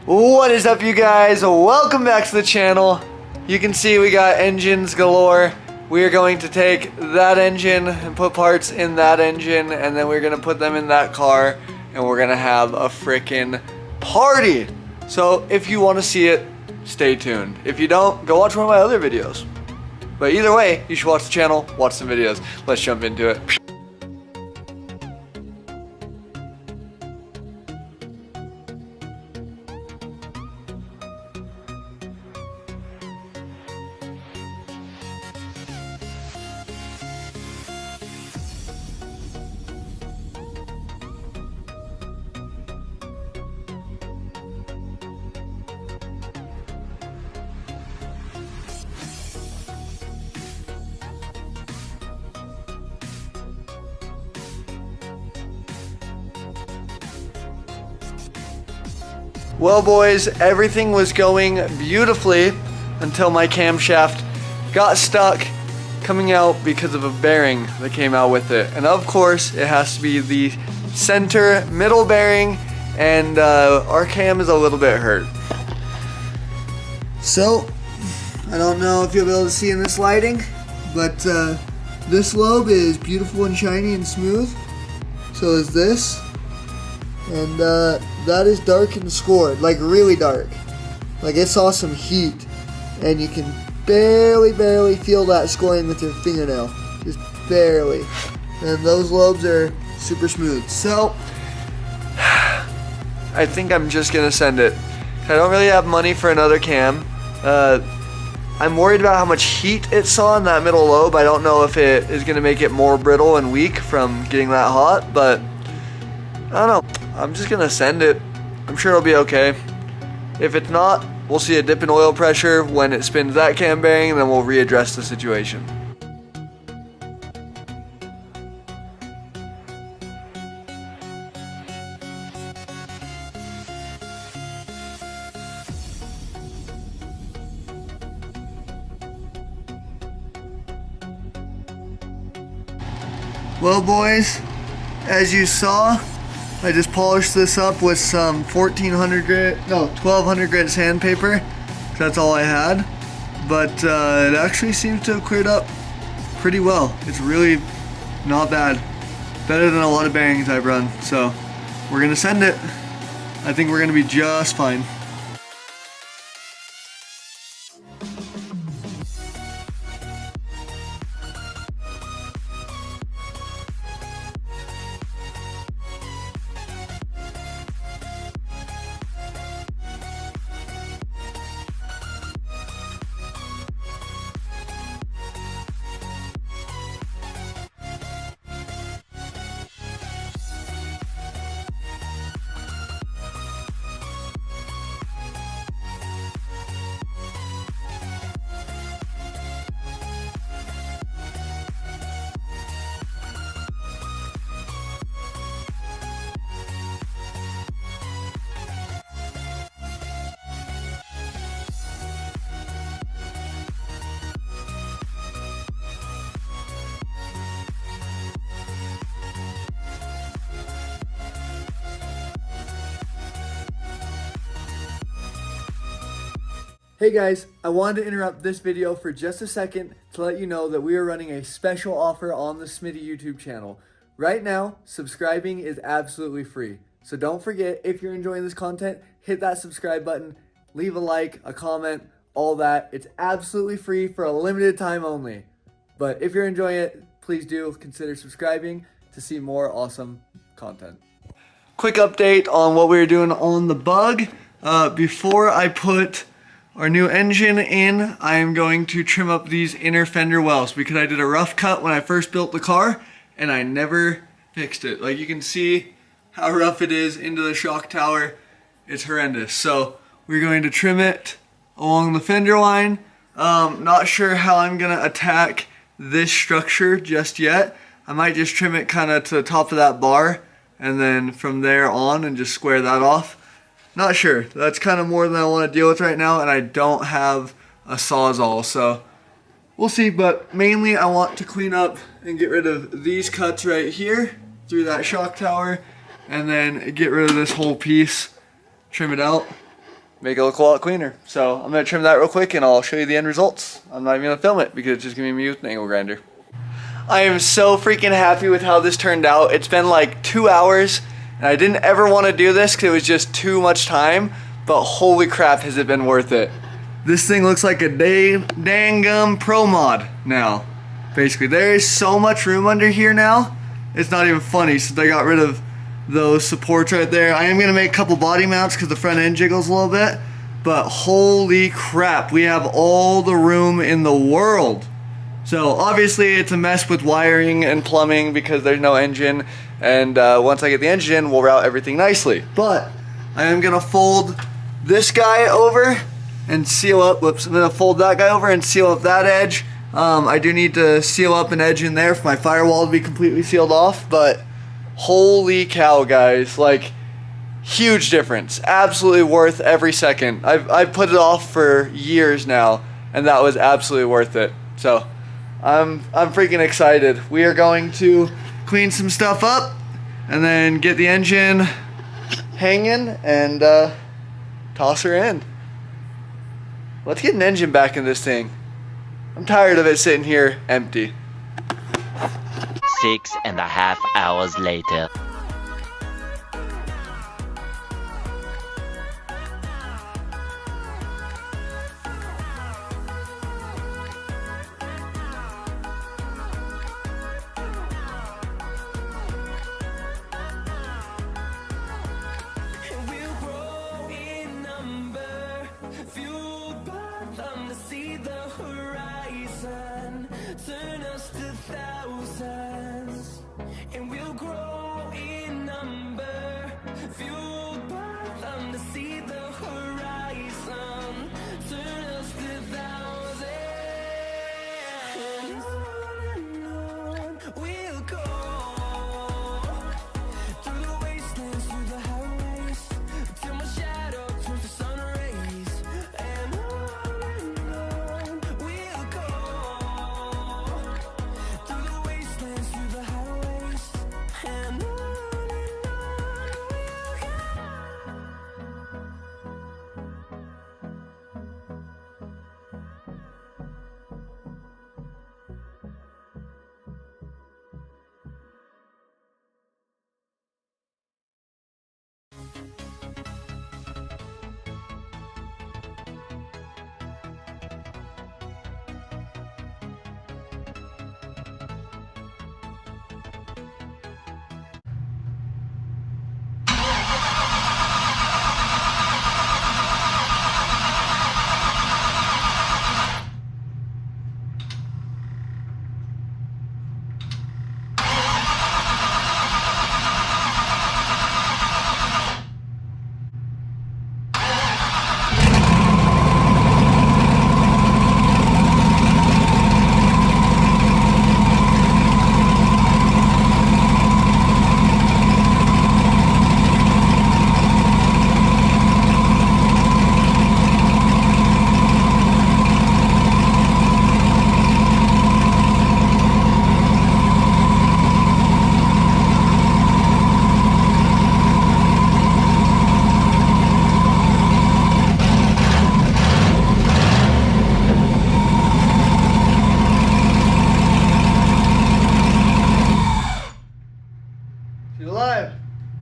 What is up, you guys? Welcome back to the channel. You can see we got engines galore. We are going to take that engine and put parts in that engine, and then we're gonna put them in that car, and we're gonna have a freaking party. So if you want to see it, stay tuned. If you don't, go watch one of my other videos. But either way, you should watch the channel, watch some videos. Let's jump into it. Well, boys, everything was going beautifully until my camshaft got stuck coming out because of a bearing that came out with it. And of course, it has to be the center middle bearing, and our cam is a little bit hurt. So, I don't know if you'll be able to see in this lighting, but this lobe is beautiful and shiny and smooth. So is this. And that is dark and scored, like really dark. Like it saw some heat, and you can barely feel that scoring with your fingernail, just barely. And those lobes are super smooth. So I think I'm just gonna send it. I don't really have money for another cam. I'm worried about how much heat it saw in that middle lobe. I don't know if it is gonna make it more brittle and weak from getting that hot, but I don't know. I'm just gonna send it. I'm sure it'll be okay. If it's not, we'll see a dip in oil pressure when it spins that cam bearing, and then we'll readdress the situation. Well, boys, as you saw, I just polished this up with some 1200 grit sandpaper. That's all I had, but it actually seems to have cleared up pretty well. It's really not bad. Better than a lot of bearings I've run. So we're gonna send it. I think we're gonna be just fine. Hey guys, I wanted to interrupt this video for just a second to let you know that we are running a special offer on the Smitty YouTube channel. Right now, subscribing is absolutely free. So don't forget, if you're enjoying this content, hit that subscribe button, leave a like, a comment, all that. It's absolutely free for a limited time only. But if you're enjoying it, please do consider subscribing to see more awesome content. Quick update on what we were doing on the bug. Before I put our new engine in, I am going to trim up these inner fender wells because I did a rough cut when I first built the car and I never fixed it. Like you can see how rough it is into the shock tower. It's horrendous. So we're going to trim it along the fender line. Not sure how I'm gonna attack this structure just yet. I might just trim it kind of to the top of that bar and then from there on and just square that off. Not sure. That's kind of more than I want to deal with right now, and I don't have a Sawzall, so we'll see. But mainly I want to clean up and get rid of these cuts right here through that shock tower, and then get rid of this whole piece, trim it out, make it look a lot cleaner. So I'm going to trim that real quick and I'll show you the end results. I'm not even going to film it because it's just going to be me with an angle grinder. I am so freaking happy with how this turned out. It's been like 2 hours and I didn't ever want to do this because it was just too much time, but holy crap has it been worth it. This thing looks like a dang pro mod now. Basically, there is so much room under here now. It's not even funny since I got rid of those supports right there. I am going to make a couple body mounts because the front end jiggles a little bit. But holy crap, we have all the room in the world. So obviously it's a mess with wiring and plumbing because there's no engine. And once I get the engine in, we'll route everything nicely. But I am going to fold this guy over and seal up. Whoops, I'm going to fold that guy over and seal up that edge. I do need to seal up an edge in there for my firewall to be completely sealed off, but holy cow, guys, like, huge difference. Absolutely worth every second. I've put it off for years now, and that was absolutely worth it. So I'm freaking excited. We are going to clean some stuff up and then get the engine hanging and toss her in. Let's get an engine back in this thing. I'm tired of it sitting here empty. 6.5 hours later. Turn us to thousands, and we'll grow in number, fueled by them to see the horizon. Turn us to thousands, and on we'll go, through the wastelands, through the highways, till my shadow turns to sun rays, and on we'll go.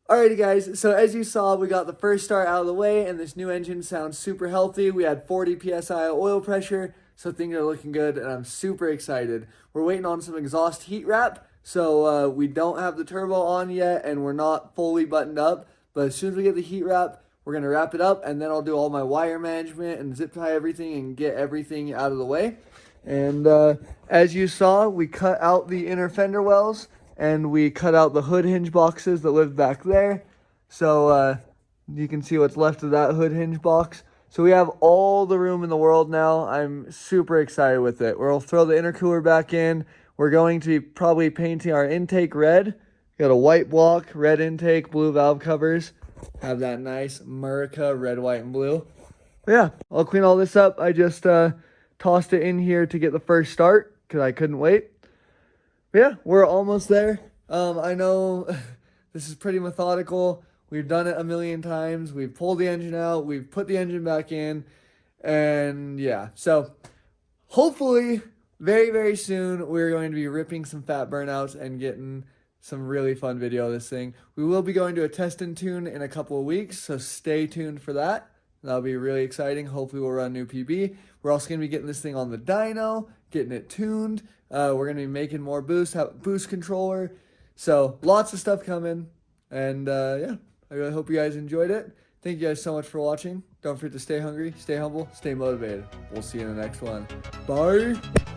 Alrighty guys, so as you saw, we got the first start out of the way and this new engine sounds super healthy. We had 40 PSI oil pressure, so things are looking good and I'm super excited. We're waiting on some exhaust heat wrap, so we don't have the turbo on yet and we're not fully buttoned up, but as soon as we get the heat wrap, we're going to wrap it up and then I'll do all my wire management and zip tie everything and get everything out of the way. And as you saw, we cut out the inner fender wells and we cut out the hood hinge boxes that live back there. So you can see what's left of that hood hinge box. So we have all the room in the world now. I'm super excited with it. We'll throw the intercooler back in. We're going to be probably painting our intake red. Got a white block, red intake, blue valve covers. Have that nice Murica red, white, and blue. But yeah, I'll clean all this up. I just tossed it in here to get the first start because I couldn't wait. But yeah, we're almost there. I know this is pretty methodical. We've done it a million times. We've pulled the engine out. We've put the engine back in. And yeah, so hopefully very, very soon we're going to be ripping some fat burnouts and getting some really fun video of this thing. We will be going to a test and tune in a couple of weeks, so stay tuned for that. That'll be really exciting. Hopefully we'll run new PB. We're also going to be getting this thing on the dyno, getting it tuned. We're going to be making more boost, have boost controller. So lots of stuff coming. And yeah, I really hope you guys enjoyed it. Thank you guys so much for watching. Don't forget to stay hungry, stay humble, stay motivated. We'll see you in the next one. Bye.